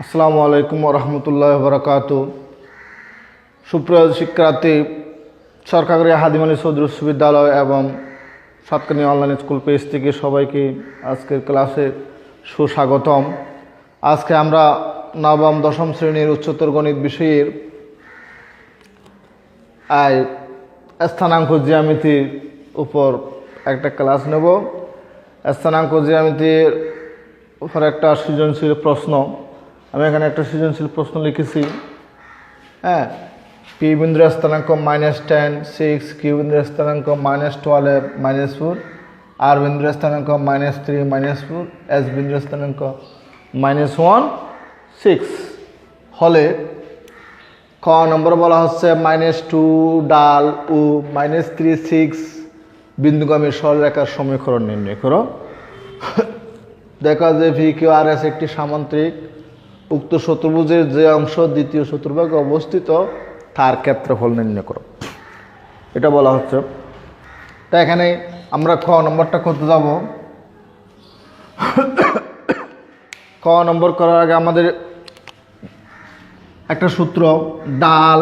আসসালামু আলাইকুম রহমতুল্লাহ বরকাত। সুপ্রিয় শিক্ষার্থী, সরকারি হাদিম আলী চৌধুরী উচ্চ বিদ্যালয় এবং সাতকানি অনলাইন স্কুল পেজ থেকে সবাইকে আজকের ক্লাসে সুস্বাগতম। আজকে আমরা নবম দশম শ্রেণীর উচ্চতর গণিত বিষয়ের স্থানাঙ্ক জ্যামিতির উপর একটা ক্লাস নেব। স্থানাঙ্ক জ্যামিতির উপর একটা সৃজনশীল প্রশ্ন। আমি এখানে একটা সৃজনশীল প্রশ্ন লিখেছি। পি বিন্দুর স্থানাঙ্ক -10, 6, কিউ বিন্দুর স্থানাঙ্ক -12, -4, আর বিন্দুর স্থানাঙ্ক -3, -4, এস বিন্দুর স্থানাঙ্ক -1, 6 হলে ক নম্বর বলা হচ্ছে -2 ডাল ও -3, 6 বিন্দুগামী সরলরেখার সমীকরণ নির্ণয় করো। দেখা যে ভি কিউ আর এস একটি সামান্তরিক। উক্ত চতুর্ভুজের যে অংশ দ্বিতীয় চতুর্ভাগে অবস্থিত তার ক্ষেত্রফল নির্ণয় করো, এটা বলা হচ্ছে। তা এখানে আমরা ক নম্বরটা করতে যাব। ক নম্বর করার আগে আমাদের একটা সূত্র, ডাল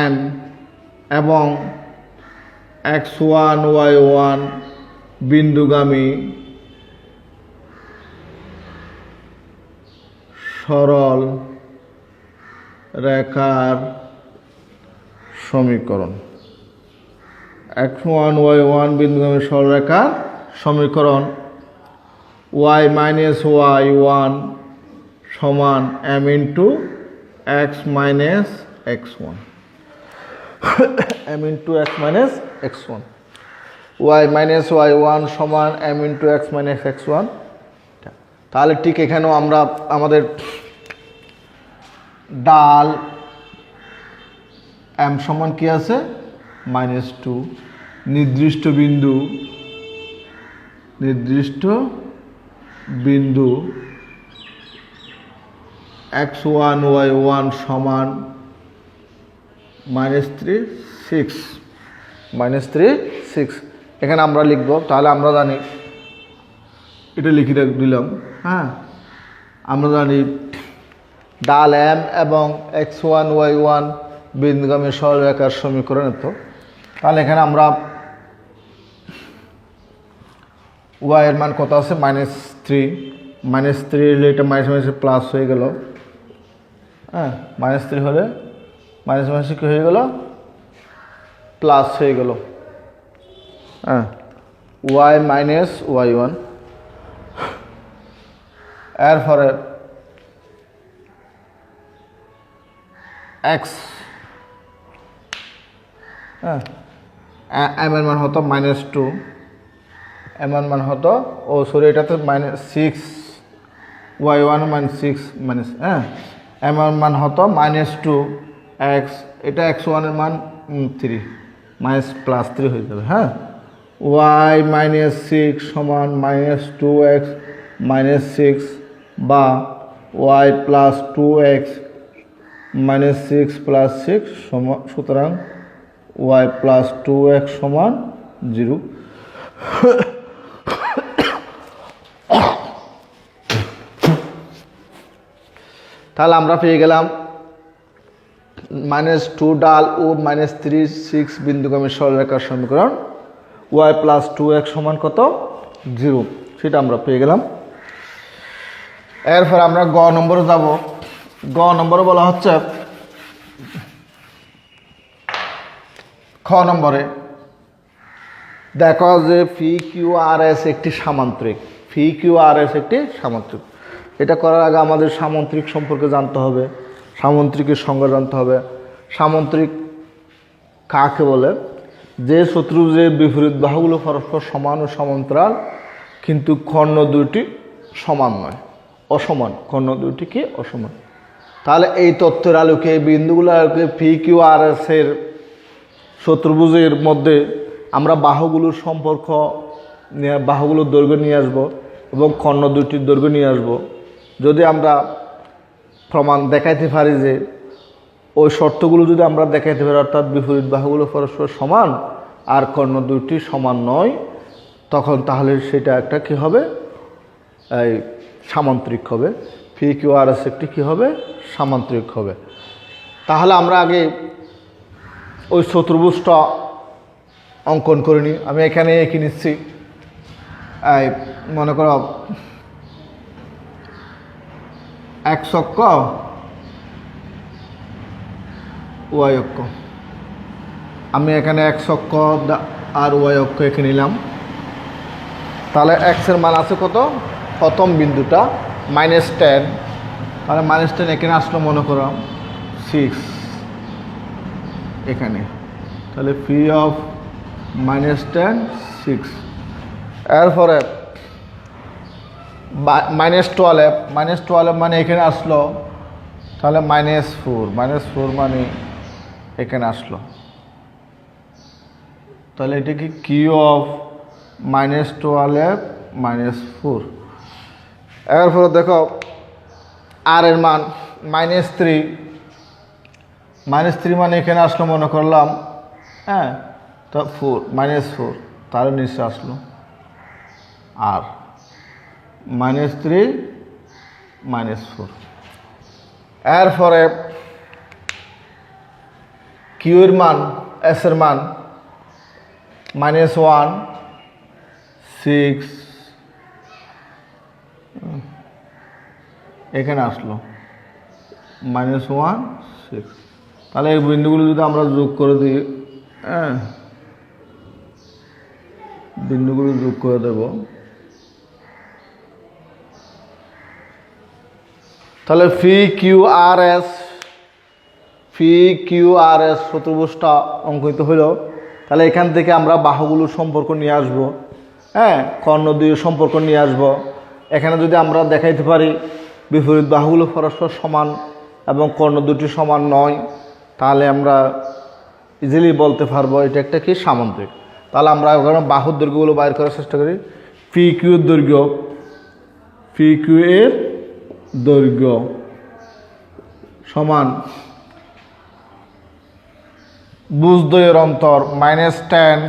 এম এবং x1 y1 বিন্দুগামী সরল রেখার সমীকরণ। x1 y1 বিন্দুগামী সরল রেখার সমীকরণ y - y1 সমান m into x minus x1 m into x minus x1 y - y1 সমান m into x minus x1। তাহলে ঠিক এখানেও আমরা আমাদের ডাল m সমান কি আছে -2, নির্দিষ্ট বিন্দু x1 y1 সমান -3, 6 এখানে আমরা লিখব। তাহলে আমরা জানি, এটা লিখে দিলাম। আমরা জানি ডাল এম এবং x1 y1 বিন্দুগামী সরলরেখার সমীকরণ। তো তাহলে এখানে আমরা y এর মান কত আছে -3 হলে এটা মাইনাস প্লাস হয়ে গেল। -3 হলে মাইনাস কি হয়ে গেল, প্লাস হয়ে গেল। y মাইনাস y1 এরপরে x m এর মান হতো -2, m এর মান হতো এটাতে -6 y1 -6 m এর মান হতো -2 x, এটা x1 এর মান 3 +3 হয়ে যাবে। y -6 সমান -2x -6 বা y + 2x -6 + 6 সমান, সুতরাং y + 2x সমান 0। তাহলে আমরা পেয়ে গেলাম -2 ডাল ও -3, 6 বিন্দুগামী সরলরেখার সমীকরণ y + 2x সমান কত, 0, সেটা আমরা পেয়ে গেলাম। এরপর আমরা গ নম্বরে যাব। গ নম্বরে বলা হচ্ছে, খ নম্বরে দেখো যে পি কিউ আর এস একটি সামান্তরিক। পি কিউ আর এস একটি সামান্তরিক। এটা করার আগে আমাদের সামান্তরিক সম্পর্কে জানতে হবে, সামান্তরিকের সংজ্ঞা জানতে হবে। সামান্তরিক কাকে বলে? যে চতুর্ভুজের বিপরীত বাহুগুলো পরস্পর সমান ও সমান্তরাল, কিন্তু কর্ণ দুইটি সমান নয়, অসমান। কর্ণ দুইটি কি অসমান। তাহলে এই তথ্যের আলোকে, এই বিন্দুগুলোর আলোকে পি কিউ আর এস এর চতুর্ভুজের মধ্যে আমরা বাহুগুলোর সম্পর্ক নিয়ে, বাহুগুলোর দৈর্ঘ্য নিয়ে আসবো এবং কর্ণ দুইটির দৈর্ঘ্য নিয়ে আসবো। যদি আমরা প্রমাণ দেখাইতে পারি যে ওই শর্তগুলো যদি আমরা দেখাইতে পারি, অর্থাৎ বিপরীত বাহুগুলো পরস্পর সমান আর কর্ণ দুইটি সমান নয়, তখন তাহলে সেটা একটা কি হবে, এই সামান্তরিক হবে, পি কিউ আর এস একটি কী হবে, সামান্তরিক হবে। তাহলে আমরা আগে ওই চতুর্ভুজটা অঙ্কন করে নিই। আমি এখানে এঁকে নিচ্ছি, মনে করো এক্স অক্ষ ওয়াই অক্ষ, আমি এখানে এক্স অক্ষ আর ওয়াই অক্ষ এঁকে নিলাম। তাহলে এক্সের মান আছে কত, প্রথম বিন্দুটা -10, তাহলে -10 এখানে আসলো মনে করো 6 এখানে, তাহলে পি অফ -10 6। এরপরে -12 মানে এখানে আসলো, তাহলে -4 মানে এখানে আসলো, তাহলে এটা কি কিউ অফ -12 -4। এরপরে দেখো আর এর মান -3 মানে এখানে আসলো মনে করলাম, হ্যাঁ, তো 4 -4, তাহলে নিচে আসলো আর -3 -4। এরপরে কিউ এর মান, এস এর মান -1 6 এখানে আসলো, -1 6। তাহলে এই বিন্দুগুলো যদি আমরা যোগ করে দিই, হ্যাঁ, বিন্দুগুলো যোগ করে দেব, তাহলে পি কিউ আর এস চতুর্ভুজটা অঙ্কিত হইল। তাহলে এখান থেকে আমরা বাহুগুলোর সম্পর্ক নিয়ে আসবো, হ্যাঁ, কর্ণ দুইয়ের সম্পর্ক নিয়ে আসবো। এখানে যদি আমরা দেখাইতে পারি বিপরীত বাহুগুলো পরস্পর সমান এবং কর্ণ দুটি সমান নয়, তাহলে আমরা ইজিলি বলতে পারবো এটা একটা কি, সামান্তরিক। তাহলে আমরা ওখানে বাহুর দৈর্ঘ্যগুলো বাইর করার চেষ্টা করি। পি কিউ এর দৈর্ঘ্য সমান বুজদ্বয়ের অন্তর -10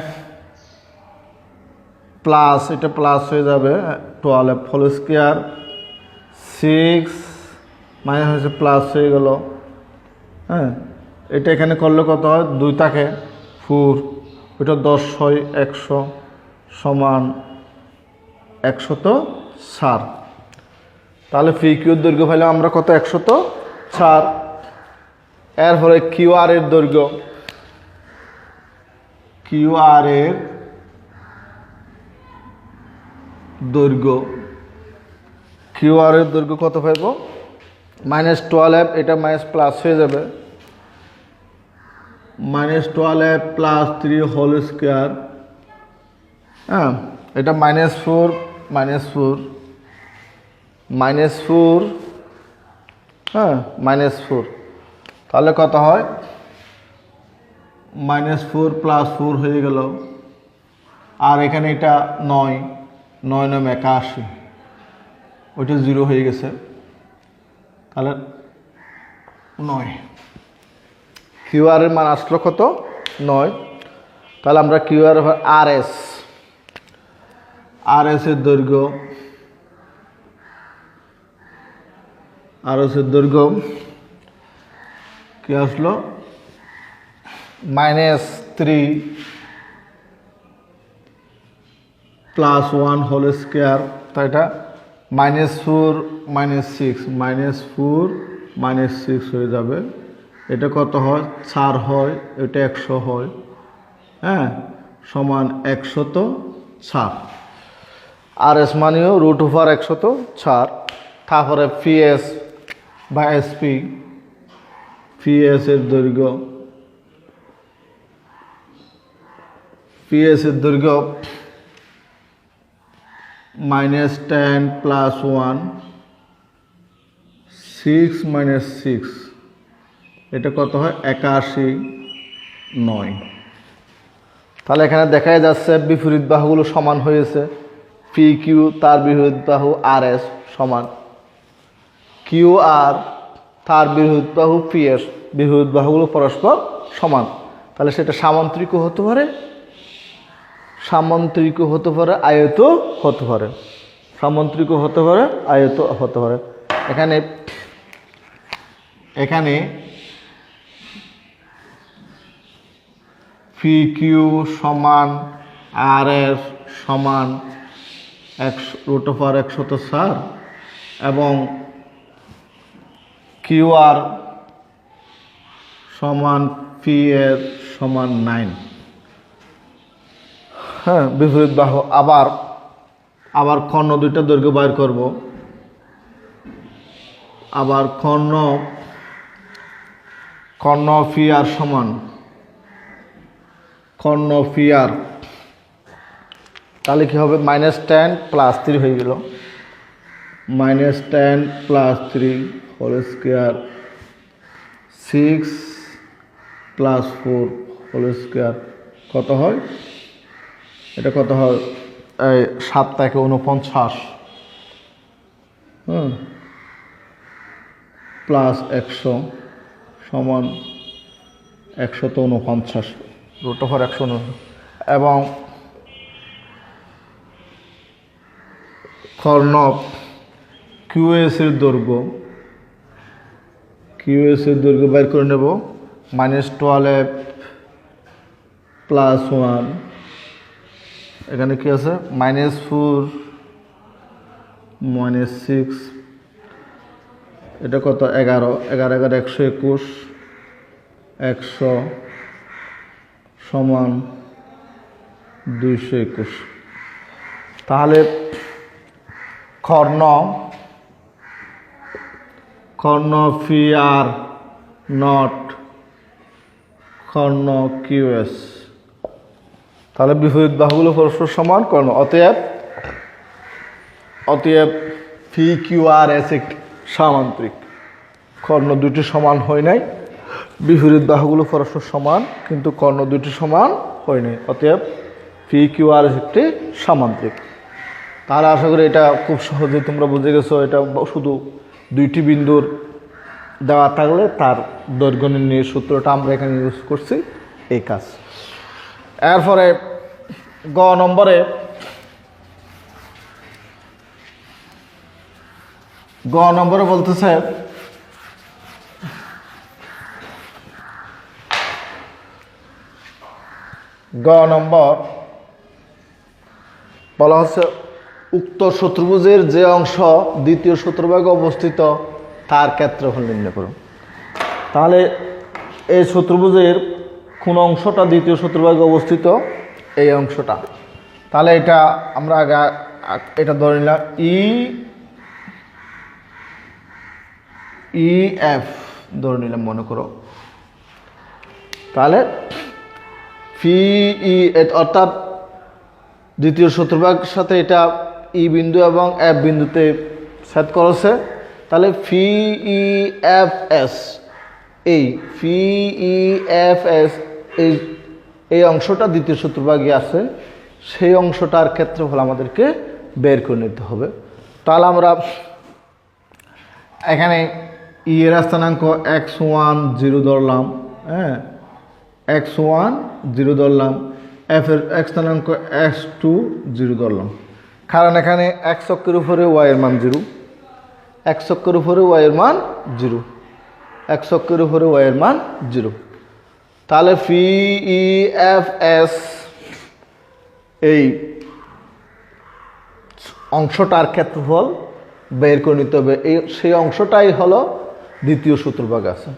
প্লাস, এটা প্লাস হয়ে যাবে 12 হোল স্কোয়ার 6 মাইনাস হয়েছে প্লাস হয়ে গেল, হ্যাঁ, এটা এখানে করলে কত হয়, 2 থাকে 4, ওইটা 10 হয় 100 সমান 104। তাহলে পি কিউর দৈর্ঘ্য পাইলাম আমরা কত, 104। এরপরে কিউ আর এর দৈর্ঘ্য, কিউ আর এর দৈর্ঘ্য কত পাইব, -12, এটা মাইনাস প্লাস হয়ে যাবে, -12 + 3 হোল স্কোয়ার, হ্যাঁ, এটা -4 হ্যাঁ, -4, তাহলে কত হয়, -4 + 4 হয়ে গেল। আর এখানে এটা 9 9 81, ওইটা 0 হয়ে গেছে, তাহলে 9। কিউ আর এর মান আসলো কত, 9। তাহলে আমরা কিউ আর এস এর দৈর্ঘ্য, কি আসলো, -3 + 1 হোল স্কোয়ার, তাই এটা -4 -6 হয়ে যাবে। এটা কত হয়, 4 হয়, এটা 100 হয়, হ্যাঁ, সমান 104। আর এস মানেও √104। তারপরে পিএস বা এসপি, পিএস এর দৈর্ঘ্য, -10 + 1 6 - 6, এটা কত হয়, 81 9। তাহলে এখানে দেখাই যাচ্ছে বিপরীত বাহুগুলো সমান হয়েছে, পি কিউ তার বিপরীত বাহু আর এস সমান, কিউ আর তার বিপরীত বাহু পি এস, বিপরীত বাহুগুলো পরস্পর সমান। তাহলে সেটা সামান্তরিকও হতে পারে, আয়ত হতে পারে। সামান্তরিকও হতে পারে, আয়ত হতে পারে। এখানে এখানে পি কিউ সমান আর এস সমান √100 এবং কিউ আর সমান পি এর সমান 9। হ্যাঁ, বিপরীত বাহু আবার কর্ণ দুইটা দৈর্ঘ্য বাইর করব। আবার কর্ণ পি আর সমান কর্ণ পি আর, তাহলে কি হবে -10 + 3 হয়ে গেল, -10 + 3 হোল স্কয়ার 6 + 4 হোল স্কয়ার কত হয়? এটা কত হয়? 7 × 49 প্লাস 100 সমান 149 √100 এবং কর্ণ কিউএস এর দৈর্ঘ্য বের করে নেব। -12 + 1, এখানে কি আছে? -4 -6, এটা কত? 11 121 100 সমান 221। তাহলে কর্ণ পি আর নট কর্ণ কিউএস, তাহলে বিপরীত বাহুগুলো পরস্পর সমান কর্ণ। অতএব পি কিউ আর এস একটি সামান্তরিক। কর্ণ দুটি সমান হয় নাই, বিপরীত বাহুগুলো পরস্পর সমান, কিন্তু কর্ণ দুটি সমান হয় নাই। অতএব পি কিউ আর এস একটি সামান্তরিক। তাহলে আশা করি এটা খুব সহজে তোমরা বুঝে গেছো। এটা শুধু দুইটি বিন্দুর দেওয়া থাকলে তার দৈর্ঘ্য নির্ণয়ের সূত্রটা আমরা এখানে ইউজ করছি, এই কাজ। এরপরে গ নম্বরে বলতেছে বলা হচ্ছে উক্ত চতুর্ভুজের যে অংশ দ্বিতীয় চতুর্ভাগে অবস্থিত তার ক্ষেত্রফল নির্ণয় করুন। তাহলে এই চতুর্ভুজের কোন অংশটা দ্বিতীয় চতুর্ভাগে অবস্থিত? এই অংশটা। তাহলে এটা আমরা আগে এটা ধরে নিলাম ই এফ ধরে নিলাম মনে করো। তাহলে পি ই অর্থাৎ দ্বিতীয় চতুর্ভাগের সাথে এটা ই বিন্দু এবং এফ বিন্দুতে ছেদ করেছে। তাহলে পি ই এফ এস, এই পি ই এফ এস এই অংশটা দ্বিতীয় চতুর্ভাগে আছে, সেই অংশটার ক্ষেত্রফল আমাদেরকে বের করে নিতে হবে। তাহলে আমরা এখানে ই এর স্থানাঙ্ক x1 0 ধরলাম, হ্যাঁ x1 0 ধরলাম, এফ এর স্থানাঙ্ক x2 0 ধরলাম। কারণ এখানে x অক্ষের উপরে y এর মান 0, x অক্ষের উপরে y এর মান 0, x অক্ষের উপরে y এর মান 0। তাহলে পি ই এফ এস এই অংশটার ক্ষেত্রফল বের করে নিতে হবে। সেই অংশটাই হলো দ্বিতীয় চতুর্ভাগ আছে,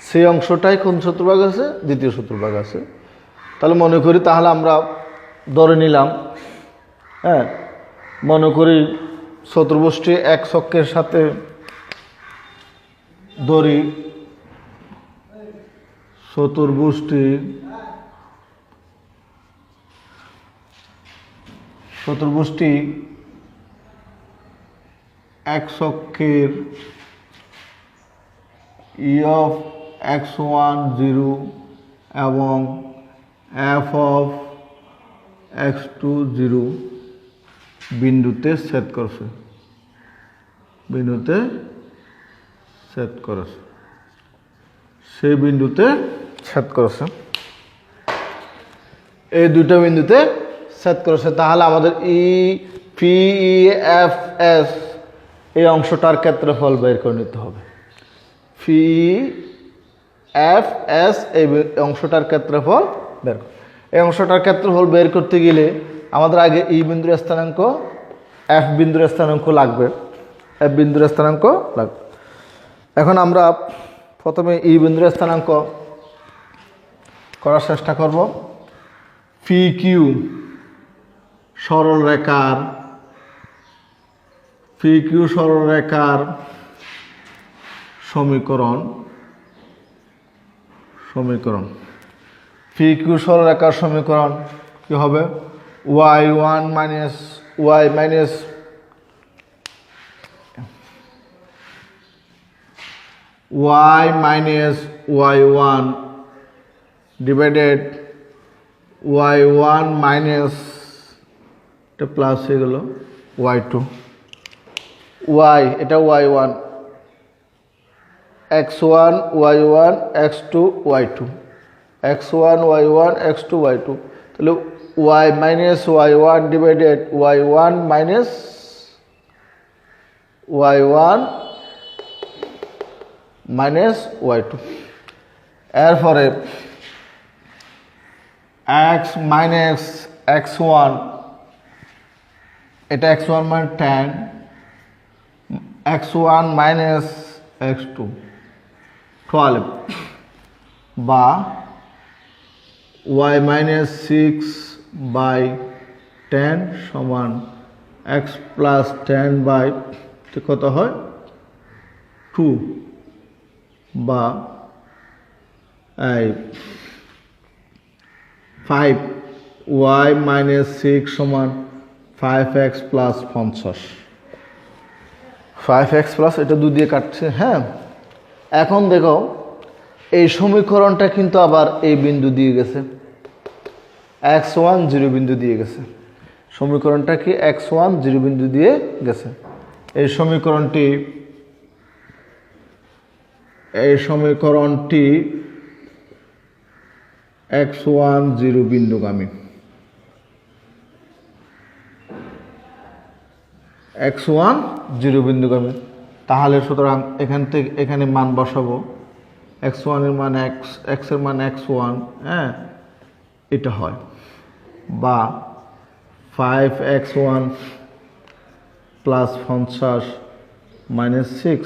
সেই অংশটাই কোন চতুর্ভাগ আছে? দ্বিতীয় চতুর্ভাগ আছে। তাহলে মনে করি, তাহলে আমরা ধরে নিলাম, হ্যাঁ মনে করি চতুর্ভুজটি এক অক্ষের সাথে ধরি, চতুর্ভুজটি এক অক্ষের ই অফ x1 0 এবং এফ অফ x2 0 বিন্দুতে ছেদ করছে, সেই বিন্দুতে ছেদ করেছে, এই দুটো বিন্দুতে ছেদ করেছে। তাহলে আমাদের পি এফ এস এই অংশটার ক্ষেত্রফল বের করে নিতে হবে। পি এফ এস এই অংশটার ক্ষেত্রফল বের কর। এই অংশটার ক্ষেত্রফল বের করতে গেলে আমাদের আগে ই বিন্দুর স্থানাঙ্ক এফ বিন্দুর স্থানাঙ্ক লাগবে, এফ বিন্দুর স্থানাঙ্ক লাগবে। এখন আমরা প্রথমে ই বিন্দুর স্থানাঙ্ক করার চেষ্টা করব। পি কিউ সরলরেখার সমীকরণ পি কিউ সরলরেখার সমীকরণ কি হবে? y1 minus y minus y1 divided y1 minus এটা প্লাস হয়ে গেল y2 y এটা y1 x1 y1 x2 y2 x1 y1 x2 y2 তাহলে y minus y1 divided y1 minus y1 minus y2 এরপরে x মাইনাস x1 এটা x1 মানে 10 x1 minus x2 12 বা y minus 6 by 10 সমান x plus 10 by কত হয় 2 বা 5 y minus 6 সমান 5x প্লাস 50 5x প্লাস এটা 2 দিয়ে কাটছে। হ্যাঁ, এখন দেখো এই সমীকরণটা কিন্তু আবার এই বিন্দু দিয়ে গেছে, x1 0 বিন্দু দিয়ে গেছে। সমীকরণটা কি x1 0 বিন্দু দিয়ে গেছে। এই সমীকরণটি x1 0 বিন্দুগামী। x1 0 বিন্দুগামী, তাহলে সুতরাং এখান থেকে এখানে মান বসাবো। x1 এর মান x এর মান x1, হ্যাঁ এটা হয়, বা 5x1 প্লাস 50 মাইনাস 6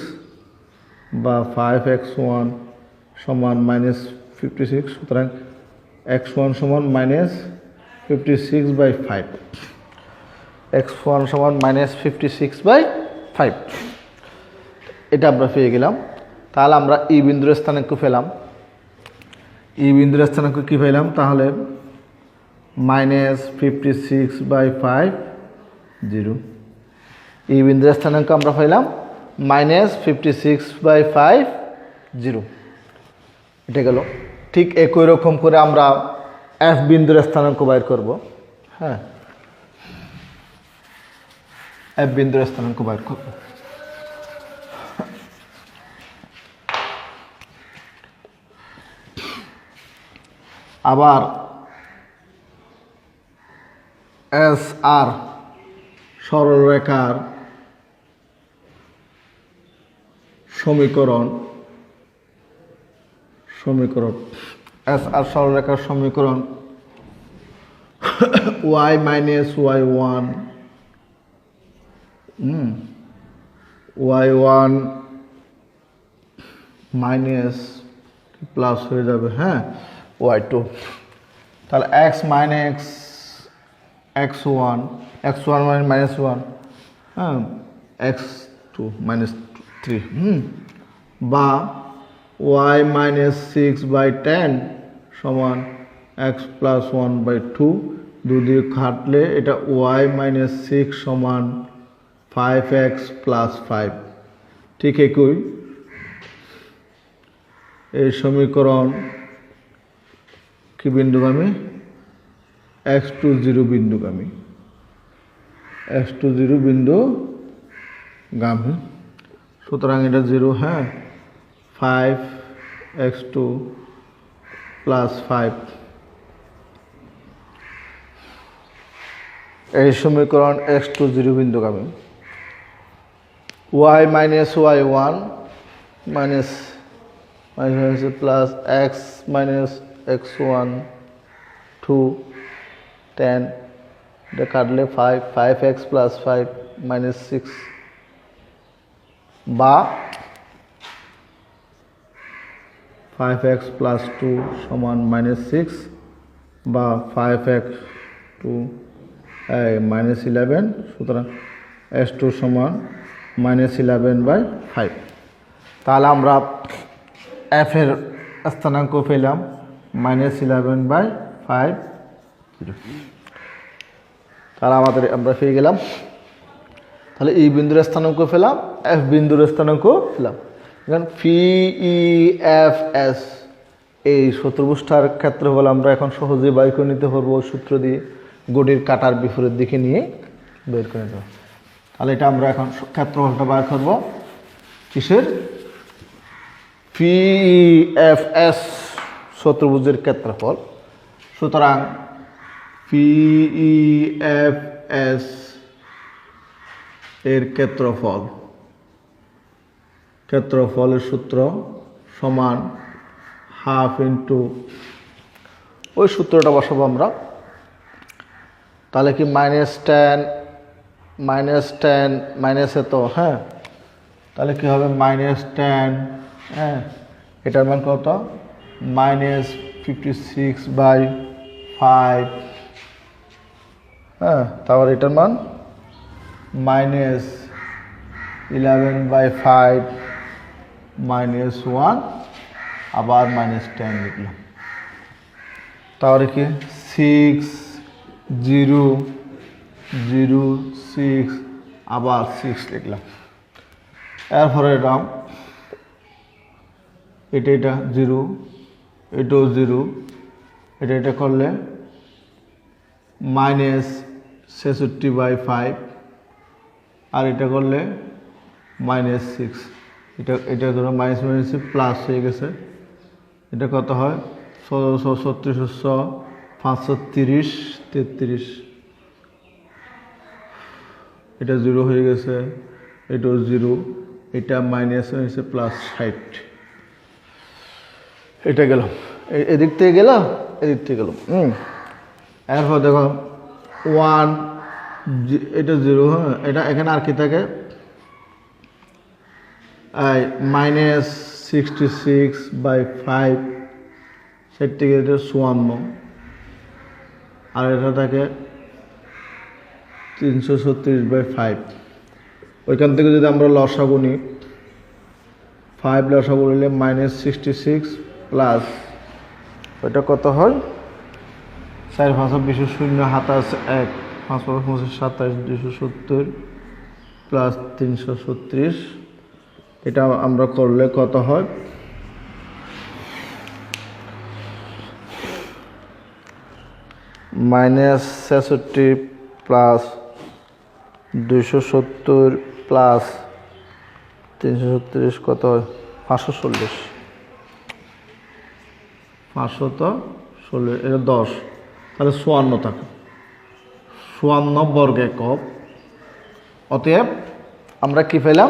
বা 5x1 সমান মাইনাস 56, সুতরাং x1 সমান মাইনাস 56 বাই 5, x1 সমান মাইনাস 56 বাই 5, এটা আমরা পেয়ে গেলাম। তাহলে আমরা ই বিন্দুর স্থানাঙ্ক পেলাম। ই বিন্দুর স্থানাঙ্ক কী পেলাম? তাহলে মাইনাস 56 বাই 5 0। ই বিন্দুর স্থানাঙ্ক আমরা পেলাম মাইনাস 56 বাই 5 0, এটা গেল। ঠিক একই রকম করে আমরা এফ বিন্দুর স্থানাঙ্ক বাইর করব। হ্যাঁ, এফ বিন্দুর স্থানাঙ্ক বাইর করব। আবার এস আর সরলরেখার সমীকরণ এস আর সরলরেখার সমীকরণ y minus y1 y1 minus plus হয়ে যাবে, হ্যাঁ y2, তাহলে x মাইনাস x1 মানে মাইনাস 1, হ্যাঁ x2 মাইনাস 3, বা y মাইনাস 6 বাই 10 সমান x প্লাস 1 বাই 2, 2 দিয়ে কাটলে এটা y মাইনাস 6 সমান 5x প্লাস 5। ঠিক একই এই সমীকরণ কি বিন্দুগামী? x2 0 বিন্দুগামী, x2 0 বিন্দুগামী, সুতরাং এটা 0। হ্যাঁ, 5x2 প্লাস 5 এই সমীকরণ x2 0 বিন্দুগামী। y minus y1 minus plus x minus x1 2 10 এটা কাটলে 5x প্লাস 5 মাইনাস 6 বা 5x প্লাস 2 সমান মাইনাস 6 বা 5x 2 মাইনাস 11, সুতরাং s2 সমান মাইনাস 11/5। তাহলে আমরা f এর স্থানাঙ্ক পেলাম মাইনাস 11/5। তাহলে আমরা পেয়ে গেলাম, তাহলে এই বিন্দুর স্থানাঙ্ক পেলাম, f বিন্দুর স্থানাঙ্ক পেলাম। এখন ফি ই এফ এস এই চতুর্ভুজটার ক্ষেত্রফল আমরা এখন সহজেই বের করে নিতে পারবো সূত্র দিয়ে, গড়ির কাটার বিপরীত দিকে নিয়ে বের করে নিতে পারবো। তাহলে এটা আমরা এখন ক্ষেত্রফলটা বের করবো কিসের, ফি ই এফ এস চতুর্ভুজের ক্ষেত্রফল। সুতরাং পি ই এফ এস এর ক্ষেত্রফলের সূত্র সমান হাফ ইন্টু ওই সূত্রটা বসাবো আমরা। তাহলে কি -10 মাইনাসে তো হ্যাঁ, তাহলে কি হবে -10, হ্যাঁ এটার মান কত -56/5, হ্যাঁ তারপর এটার মান -11/5 -1 আবার -10 লিখলাম। তাহলে কি 6 0 0 6 আবার 6 লিখলাম। এরপরে এটা 0, এটাও 0, এটা করলে -66/5 আর এটা করলে -6, এটা ধরো মাইনাস প্লাস হয়ে গেছে। এটা কত হয় 3600 530 33, এটা 0 হয়ে গেছে, এটাও 0, এটা মাইনাস হয়েছে প্লাস 60, এটা গেল এদিক থেকে গেল, এদিক থেকে গেল। এরপর দেখো 1, এটা 0, হ্যাঁ এটা এখানে আর কি থাকে -66/5, সেট থেকে এটা 54, আর এটা থাকে 336/5। ওইখান থেকে যদি আমরা লসাগু নিই, 5 লসাগু নিলে -66 প্লাস ওইটা কত হয় 4 5 20 0 27 1 5 5 27 270 প্লাস 336, এটা আমরা করলে কত হয় -66 প্লাস 270 প্লাস 336 কত হয় 540, 516, এটা 10, তাহলে 54 থাকে, 54 বর্গ একক। অতএব আমরা কি পেলাম,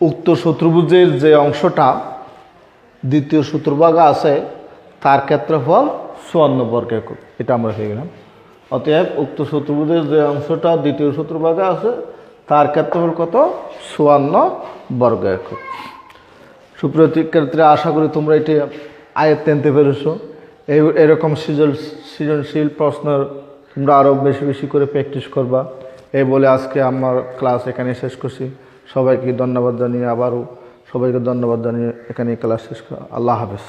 উক্ত চতুর্ভুজের যে অংশটা দ্বিতীয় চতুর্ভাগে আছে তার ক্ষেত্রফল 54 বর্গ একক, এটা আমরা পেয়ে গেলাম। অতএব উক্ত চতুর্ভুজের যে অংশটা দ্বিতীয় চতুর্ভাগে আছে তার ক্ষেত্রফল কত 54 বর্গ একক। সুপ্রিয় শিক্ষার্থীরা, আশা করি তোমরা এটি আয়ত্তে আনতে পেরেছো। এরকম সৃজনশীল প্রশ্ন তোমরা আরও বেশি বেশি করে প্র্যাকটিস করবা। এই বলে আজকে আমার ক্লাস এখানে শেষ করছি। সবাইকে ধন্যবাদ জানিয়ে এখানে ক্লাস শেষ করা। আল্লাহ হাফেজ।